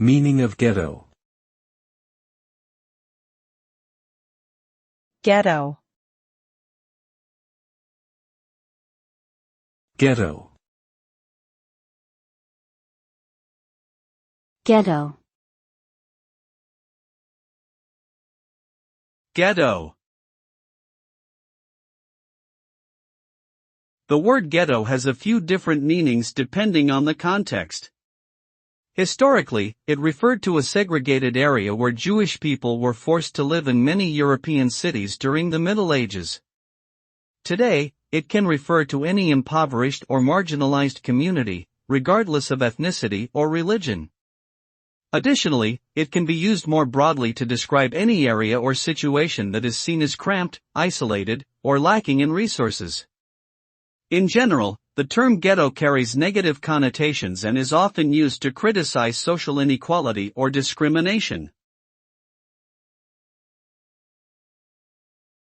Meaning of ghetto. Ghetto. Ghetto. Ghetto. Ghetto. The word ghetto has a few different meanings depending on the context. Historically, it referred to a segregated area where Jewish people were forced to live in many European cities during the Middle Ages. Today, it can refer to any impoverished or marginalized community, regardless of ethnicity or religion. Additionally, it can be used more broadly to describe any area or situation that is seen as cramped, isolated, or lacking in resources. In general, the term ghetto carries negative connotations and is often used to criticize social inequality or discrimination.